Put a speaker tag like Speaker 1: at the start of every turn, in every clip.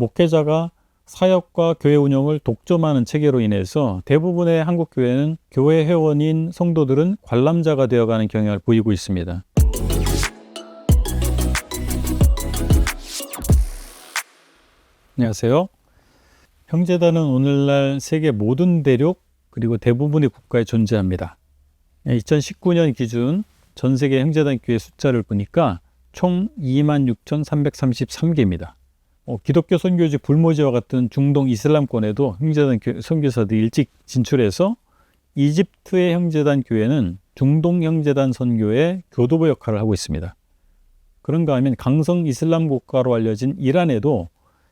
Speaker 1: 목회자가 사역과 교회 운영을 독점하는 체계로 인해서 대부분의 한국 교회는 교회 회원인 성도들은 관람자가 되어가는 경향을 보이고 있습니다. 안녕하세요. 형제단은 오늘날 세계 모든 대륙 그리고 대부분의 국가에 존재합니다. 2019년 기준 전 세계 형제단 교회 숫자를 보니까 총 26,333개입니다. 기독교 선교지 불모지와 같은 중동 이슬람권에도 형제단 선교사들이 일찍 진출해서 이집트의 형제단 교회는 중동 형제단 선교의 교도부 역할을 하고 있습니다. 그런가 하면 강성 이슬람 국가로 알려진 이란에도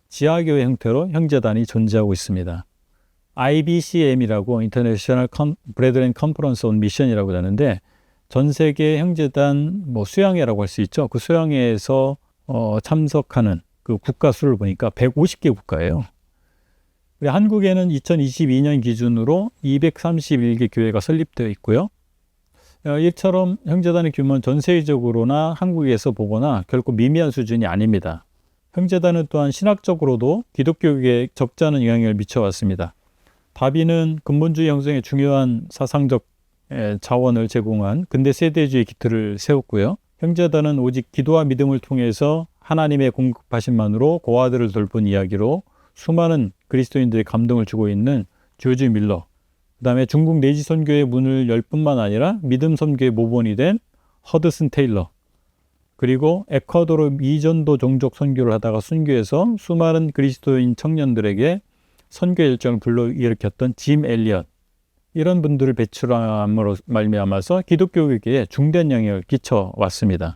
Speaker 1: 지하교회 형태로 형제단이 존재하고 있습니다. IBCM이라고 International Brethren Conference on Mission이라고 하는데 전 세계 형제단 수양회라고 할 수 있죠. 그 수양회에서 참석하는 그 국가 수를 보니까 150개 국가예요. 한국에는 2022년 기준으로 231개 교회가 설립되어 있고요. 이처럼 형제단의 규모는 전 세계적으로나 한국에서 보거나 결코 미미한 수준이 아닙니다. 형제단은 또한 신학적으로도 기독교계에 적지 않은 영향을 미쳐왔습니다. 다비는 근본주의 형성에 중요한 사상적 자원을 제공한 근대 세대주의 기틀을 세웠고요. 형제단은 오직 기도와 믿음을 통해서 하나님의 공급하심만으로 고아들을 돌본 이야기로 수많은 그리스도인들의 감동을 주고 있는 조지 밀러, 그 다음에 중국 내지 선교의 문을 열 뿐만 아니라 믿음 선교의 모본이 된 허드슨 테일러, 그리고 에콰도르 미전도 종족 선교를 하다가 순교해서 수많은 그리스도인 청년들에게 선교 열정을 불러일으켰던 짐 엘리엇, 이런 분들을 배출함으로 말미암아서 기독교계에 중대한 영향을 끼쳐왔습니다.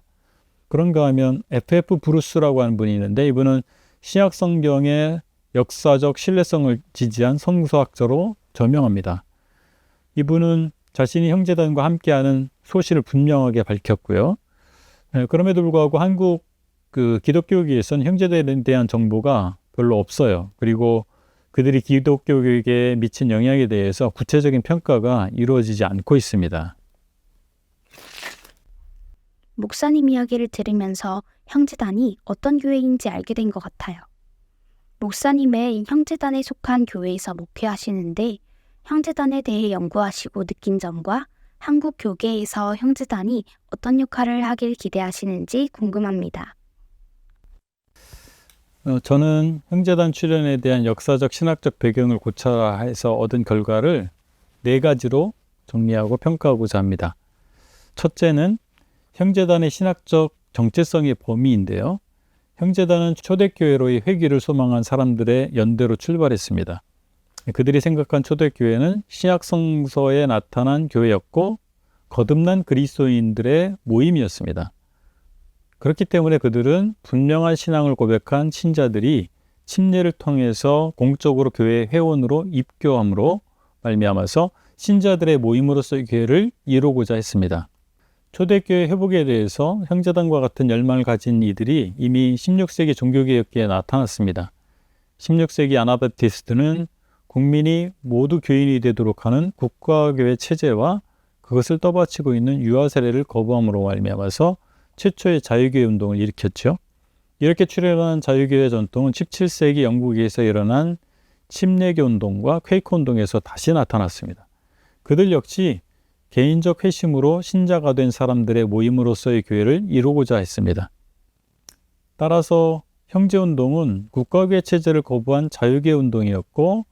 Speaker 1: 그런가 하면 F.F. 브루스라고 하는 분이 있는데 이분은 신약 성경의 역사적 신뢰성을 지지한 성서학자로 저명합니다. 이분은 자신이 형제단과 함께하는 소신을 분명하게 밝혔고요. 그럼에도 불구하고 한국 기독교계에서는 형제단에 대한 정보가 별로 없어요. 그리고 그들이 기독교계에 미친 영향에 대해서 구체적인 평가가 이루어지지 않고 있습니다.
Speaker 2: 목사님 이야기를 들으면서 형제단이 어떤 교회인지 알게 된 것 같아요. 목사님의 형제단에 속한 교회에서 목회하시는데 형제단에 대해 연구하시고 느낀 점과 한국 교계에서 형제단이 어떤 역할을 하길 기대하시는지 궁금합니다.
Speaker 1: 저는 형제단 출현에 대한 역사적 신학적 배경을 고찰해서 얻은 결과를 4가지로 정리하고 평가하고자 합니다. 첫째는 형제단의 신학적 정체성의 범위인데요. 형제단은 초대교회로의 회귀를 소망한 사람들의 연대로 출발했습니다. 그들이 생각한 초대교회는 신약 성서에 나타난 교회였고 거듭난 그리스도인들의 모임이었습니다. 그렇기 때문에 그들은 분명한 신앙을 고백한 신자들이 침례를 통해서 공적으로 교회 회원으로 입교함으로 말미암아서 신자들의 모임으로서의 교회를 이루고자 했습니다. 초대교회 회복에 대해서 형제단과 같은 열망을 가진 이들이 이미 16세기 종교개혁기에 나타났습니다. 16세기 아나바티스트는 국민이 모두 교인이 되도록 하는 국가교회 체제와 그것을 떠받치고 있는 유아 세례를 거부함으로 말미암아서 최초의 자유교회 운동을 일으켰죠. 이렇게 출현한 자유교회 전통은 17세기 영국에서 일어난 침례교 운동과 퀘이커 운동에서 다시 나타났습니다. 그들 역시 개인적 회심으로 신자가 된 사람들의 모임으로서의 교회를 이루고자 했습니다. 따라서 형제운동은 국가교회 체제를 거부한 자유교회 운동이었고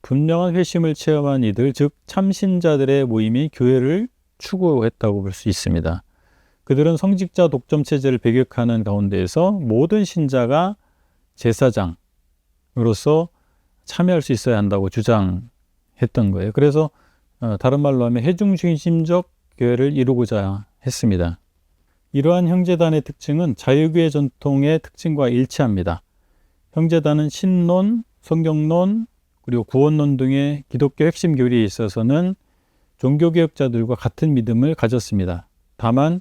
Speaker 1: 분명한 회심을 체험한 이들, 즉 참신자들의 모임이 교회를 추구했다고 볼 수 있습니다. 그들은 성직자 독점 체제를 배격하는 가운데에서 모든 신자가 제사장으로서 참여할 수 있어야 한다고 주장했던 거예요. 그래서 다른 말로 하면 회중중심적 교회를 이루고자 했습니다. 이러한 형제단의 특징은 자유교회 전통의 특징과 일치합니다. 형제단은 신론, 성경론, 그리고 구원론 등의 기독교 핵심 교리에 있어서는 종교개혁자들과 같은 믿음을 가졌습니다. 다만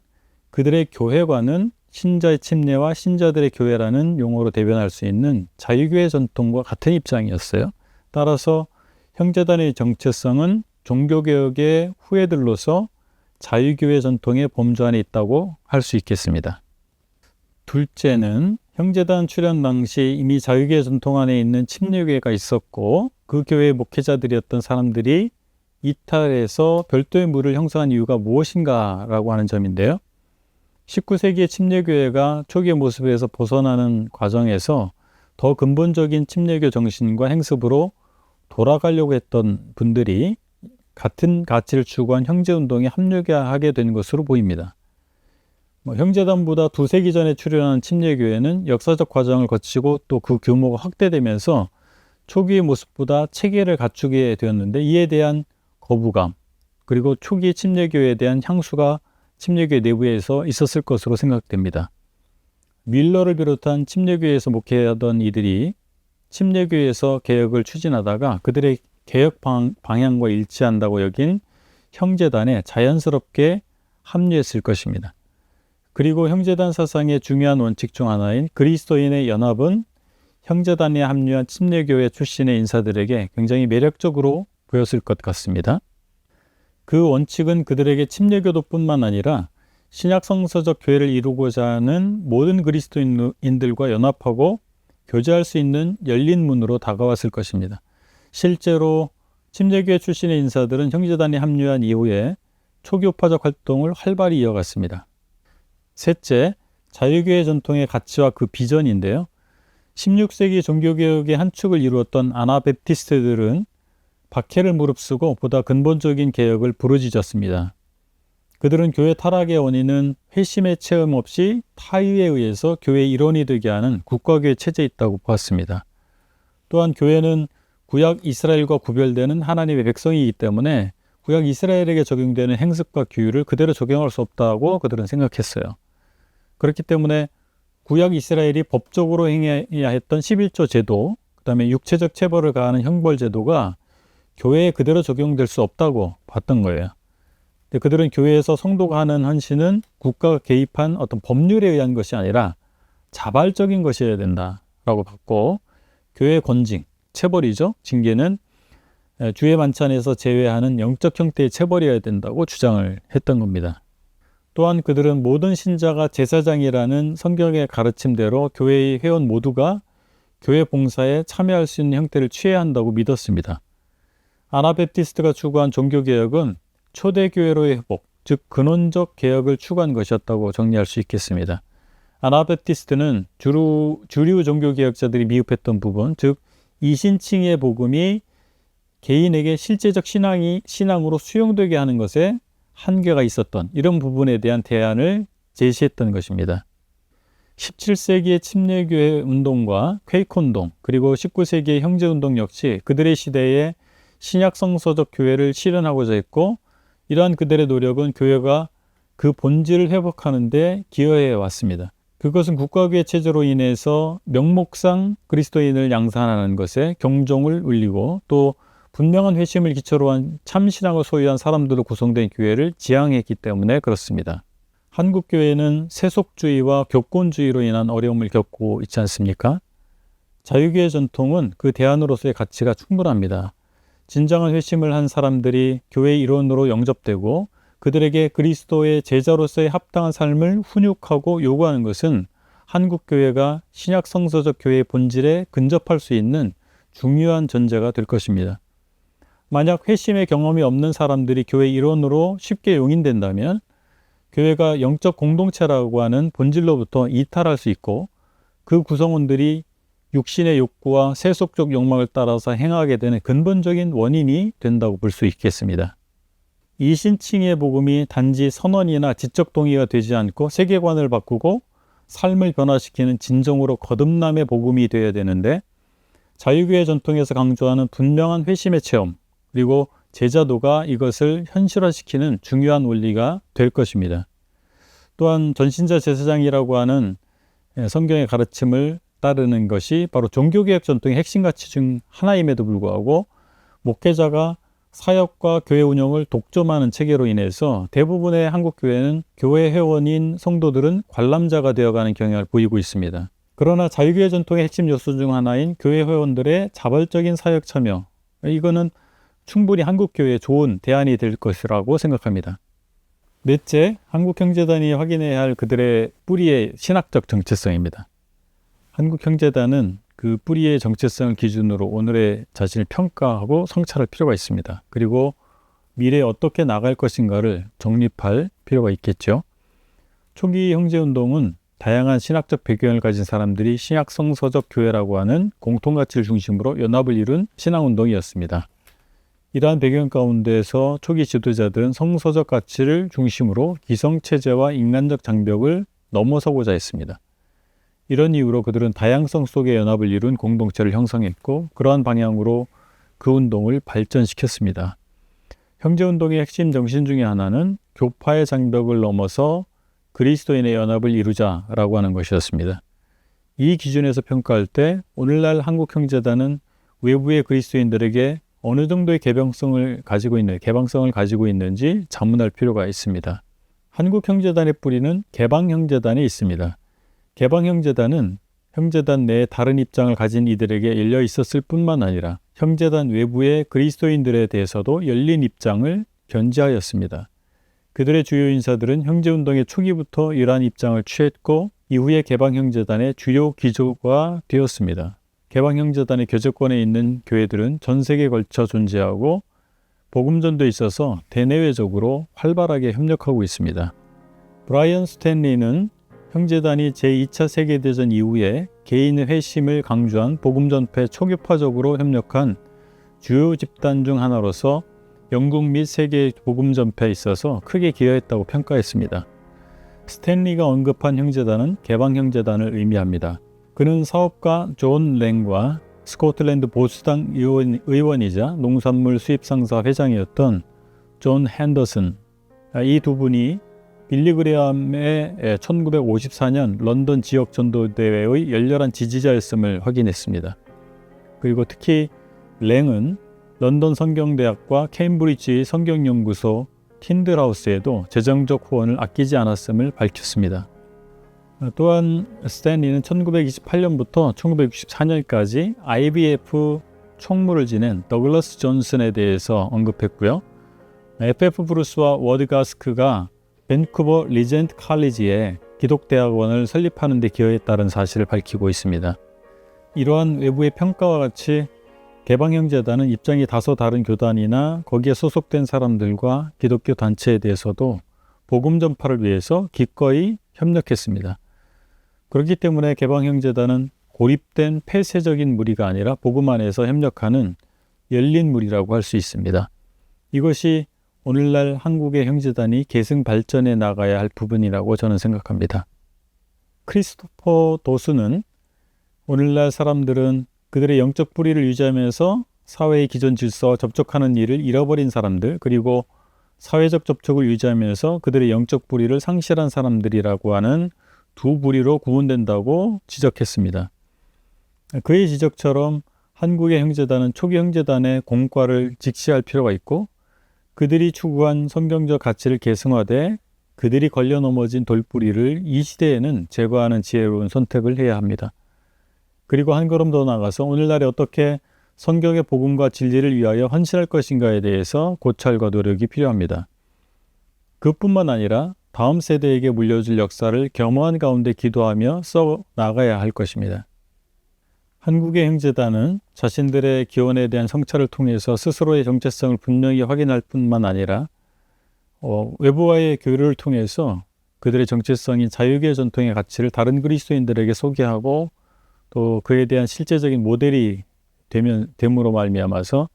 Speaker 1: 그들의 교회관은 신자의 침례와 신자들의 교회라는 용어로 대변할 수 있는 자유교회 전통과 같은 입장이었어요. 따라서 형제단의 정체성은 종교개혁의 후예들로서 자유교회 전통의 범주 안에 있다고 할 수 있겠습니다. 둘째는 형제단 출현 당시 이미 자유교회 전통 안에 있는 침례교회가 있었고 그 교회의 목회자들이었던 사람들이 이탈해서 별도의 무를 형성한 이유가 무엇인가라고 하는 점인데요. 19세기의 침례교회가 초기의 모습에서 벗어나는 과정에서 더 근본적인 침례교 정신과 행습으로 돌아가려고 했던 분들이 같은 가치를 추구한 형제운동에 합류하게 된 것으로 보입니다. 형제단보다 2세기 전에 출현한 침례교회는 역사적 과정을 거치고 또 그 규모가 확대되면서 초기의 모습보다 체계를 갖추게 되었는데 이에 대한 거부감 그리고 초기 침례교회에 대한 향수가 침례교회 내부에서 있었을 것으로 생각됩니다. 뮬러를 비롯한 침례교회에서 목회하던 이들이 침례교회에서 개혁을 추진하다가 그들의 개혁 방향과 일치한다고 여긴 형제단에 자연스럽게 합류했을 것입니다. 그리고 형제단 사상의 중요한 원칙 중 하나인 그리스도인의 연합은 형제단에 합류한 침례교회 출신의 인사들에게 굉장히 매력적으로 보였을 것 같습니다. 그 원칙은 그들에게 침례교도뿐만 아니라 신약 성서적 교회를 이루고자 하는 모든 그리스도인들과 연합하고 교제할 수 있는 열린 문으로 다가왔을 것입니다. 실제로 침례교회 출신의 인사들은 형제단에 합류한 이후에 초교파적 활동을 활발히 이어갔습니다. 셋째, 자유교회 전통의 가치와 그 비전인데요. 16세기 종교개혁의 한 축을 이루었던 아나베프티스트들은 박해를 무릅쓰고 보다 근본적인 개혁을 부르짖었습니다. 그들은 교회 타락의 원인은 회심의 체험 없이 타의에 의해서 교회의 일원이 되게 하는 국가교회 체제에 있다고 보았습니다. 또한 교회는 구약 이스라엘과 구별되는 하나님의 백성이기 때문에 구약 이스라엘에게 적용되는 행습과 규율을 그대로 적용할 수 없다고 그들은 생각했어요. 그렇기 때문에 구약 이스라엘이 법적으로 행해야 했던 11조 제도, 그 다음에 육체적 체벌을 가하는 형벌 제도가 교회에 그대로 적용될 수 없다고 봤던 거예요. 근데 그들은 교회에서 성도가 하는 헌신은 국가가 개입한 어떤 법률에 의한 것이 아니라 자발적인 것이어야 된다라고 봤고, 교회의 권징, 체벌이죠. 징계는 주의 만찬에서 제외하는 영적 형태의 체벌이어야 된다고 주장을 했던 겁니다. 또한 그들은 모든 신자가 제사장이라는 성경의 가르침대로 교회의 회원 모두가 교회 봉사에 참여할 수 있는 형태를 취해야 한다고 믿었습니다. 아나베프티스트가 추구한 종교개혁은 초대교회로의 회복, 즉 근원적 개혁을 추구한 것이었다고 정리할 수 있겠습니다. 아나베프티스트는 주류 종교개혁자들이 미흡했던 부분, 즉 이신칭의 복음이 개인에게 실제적 신앙으로 수용되게 하는 것에 한계가 있었던 이런 부분에 대한 대안을 제시했던 것입니다. 17세기의 침례교회 운동과 퀘이크운동 그리고 19세기의 형제운동 역시 그들의 시대에 신약 성서적 교회를 실현하고자 했고, 이러한 그들의 노력은 교회가 그 본질을 회복하는 데 기여해 왔습니다. 그것은 국가교회 체제로 인해서 명목상 그리스도인을 양산하는 것에 경종을 울리고 또 분명한 회심을 기초로 한 참신앙을 소유한 사람들로 구성된 교회를 지향했기 때문에 그렇습니다. 한국 교회는 세속주의와 교권주의로 인한 어려움을 겪고 있지 않습니까? 자유교회 전통은 그 대안으로서의 가치가 충분합니다. 진정한 회심을 한 사람들이 교회의 일원으로 영접되고 그들에게 그리스도의 제자로서의 합당한 삶을 훈육하고 요구하는 것은 한국 교회가 신약 성서적 교회의 본질에 근접할 수 있는 중요한 전제가 될 것입니다. 만약 회심의 경험이 없는 사람들이 교회 일원으로 쉽게 용인된다면 교회가 영적 공동체라고 하는 본질로부터 이탈할 수 있고 그 구성원들이 육신의 욕구와 세속적 욕망을 따라서 행하게 되는 근본적인 원인이 된다고 볼 수 있겠습니다. 이신칭의 복음이 단지 선언이나 지적 동의가 되지 않고 세계관을 바꾸고 삶을 변화시키는 진정으로 거듭남의 복음이 되어야 되는데, 자유교회 전통에서 강조하는 분명한 회심의 체험 그리고 제자도가 이것을 현실화시키는 중요한 원리가 될 것입니다. 또한 전신자 제사장이라고 하는 성경의 가르침을 따르는 것이 바로 종교개혁 전통의 핵심 가치 중 하나임에도 불구하고 목회자가 사역과 교회 운영을 독점하는 체계로 인해서 대부분의 한국 교회는 교회 회원인 성도들은 관람자가 되어가는 경향을 보이고 있습니다. 그러나 자유교회 전통의 핵심 요소 중 하나인 교회 회원들의 자발적인 사역 참여, 이거는 충분히 한국 교회에 좋은 대안이 될 것이라고 생각합니다. 넷째, 한국형제단이 확인해야 할 그들의 뿌리의 신학적 정체성입니다. 한국형제단은 그 뿌리의 정체성을 기준으로 오늘의 자신을 평가하고 성찰할 필요가 있습니다. 그리고 미래에 어떻게 나갈 것인가를 정립할 필요가 있겠죠. 초기 형제운동은 다양한 신학적 배경을 가진 사람들이 신약 성서적 교회라고 하는 공통가치를 중심으로 연합을 이룬 신앙운동이었습니다. 이러한 배경 가운데서 초기 지도자들은 성서적 가치를 중심으로 기성체제와 인간적 장벽을 넘어서고자 했습니다. 이런 이유로 그들은 다양성 속의 연합을 이룬 공동체를 형성했고 그러한 방향으로 그 운동을 발전시켰습니다. 형제운동의 핵심 정신 중에 하나는 교파의 장벽을 넘어서 그리스도인의 연합을 이루자라고 하는 것이었습니다. 이 기준에서 평가할 때 오늘날 한국형제단은 외부의 그리스도인들에게 어느 정도의 개방성을 가지고 있는지 자문할 필요가 있습니다. 한국형제단의 뿌리는 개방형제단에 있습니다. 개방형제단은 형제단 내에 다른 입장을 가진 이들에게 열려 있었을 뿐만 아니라 형제단 외부의 그리스도인들에 대해서도 열린 입장을 견지하였습니다. 그들의 주요 인사들은 형제운동의 초기부터 이러한 입장을 취했고 이후에 개방형제단의 주요 기조가 되었습니다. 개방형제단의 교제권에 있는 교회들은 전 세계에 걸쳐 존재하고 복음전도에 있어서 대내외적으로 활발하게 협력하고 있습니다. 브라이언 스탠리는 형제단이 제2차 세계대전 이후에 개인의 회심을 강조한 복음전파에 초교파적으로 협력한 주요 집단 중 하나로서 영국 및 세계 복음전파에 있어서 크게 기여했다고 평가했습니다. 스탠리가 언급한 형제단은 개방형제단을 의미합니다. 그는 사업가 존 랭과 스코틀랜드 보수당 의원이자 농산물 수입상사 회장이었던 존 핸더슨, 이 두 분이 빌리그레함의 1954년 런던 지역 전도대회의 열렬한 지지자였음을 확인했습니다. 그리고 특히 랭은 런던 성경대학과 케임브리지 성경연구소 틴들하우스에도 재정적 후원을 아끼지 않았음을 밝혔습니다. 또한 스탠리는 1928년부터 1964년까지 IBF 총무를 지낸 더글러스 존슨에 대해서 언급했고요. FF 브루스와 워드 가스크가 밴쿠버 리젠트 칼리지에 기독대학원을 설립하는 데 기여했다는 사실을 밝히고 있습니다. 이러한 외부의 평가와 같이 개방형제단은 입장이 다소 다른 교단이나 거기에 소속된 사람들과 기독교 단체에 대해서도 복음 전파를 위해서 기꺼이 협력했습니다. 그렇기 때문에 개방형제단은 고립된 폐쇄적인 무리가 아니라 복음 안에서 협력하는 열린 무리라고 할 수 있습니다. 이것이 오늘날 한국의 형제단이 계승 발전해 나가야 할 부분이라고 저는 생각합니다. 크리스토퍼 도스는 오늘날 사람들은 그들의 영적 뿌리를 유지하면서 사회의 기존 질서와 접촉하는 일을 잃어버린 사람들, 그리고 사회적 접촉을 유지하면서 그들의 영적 뿌리를 상실한 사람들이라고 하는 두 부류로 구분된다고 지적했습니다. 그의 지적처럼 한국의 형제단은 초기 형제단의 공과를 직시할 필요가 있고 그들이 추구한 성경적 가치를 계승화돼 그들이 걸려 넘어진 돌뿌리를 이 시대에는 제거하는 지혜로운 선택을 해야 합니다. 그리고 한 걸음 더 나아가서 오늘날에 어떻게 성경의 복음과 진리를 위하여 헌신할 것인가에 대해서 고찰과 노력이 필요합니다. 그뿐만 아니라 다음 세대에게 물려줄 역사를 겸허한 가운데 기도하며 써 나가야 할 것입니다. 한국의 형제단은 자신들의 기원에 대한 성찰을 통해서 스스로의 정체성을 분명히 확인할 뿐만 아니라 외부와의 교류를 통해서 그들의 정체성인 자유계의 전통의 가치를 다른 그리스도인들에게 소개하고 또 그에 대한 실제적인 모델이 됨으로 말미암아서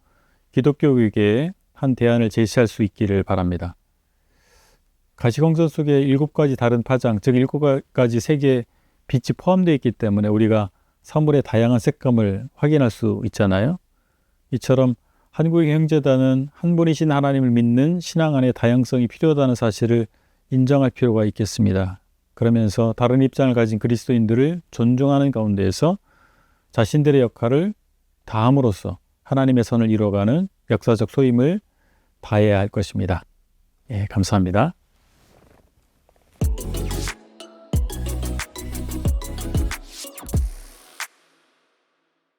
Speaker 1: 기독교계에 한 대안을 제시할 수 있기를 바랍니다. 가시광선 속에 7가지 다른 파장, 즉 7가지 색의 빛이 포함되어 있기 때문에 우리가 사물의 다양한 색감을 확인할 수 있잖아요. 이처럼 한국의 형제단은 한 분이신 하나님을 믿는 신앙 안에 다양성이 필요하다는 사실을 인정할 필요가 있겠습니다. 그러면서 다른 입장을 가진 그리스도인들을 존중하는 가운데에서 자신들의 역할을 다함으로써 하나님의 선을 이뤄가는 역사적 소임을 다해야 할 것입니다. 감사합니다.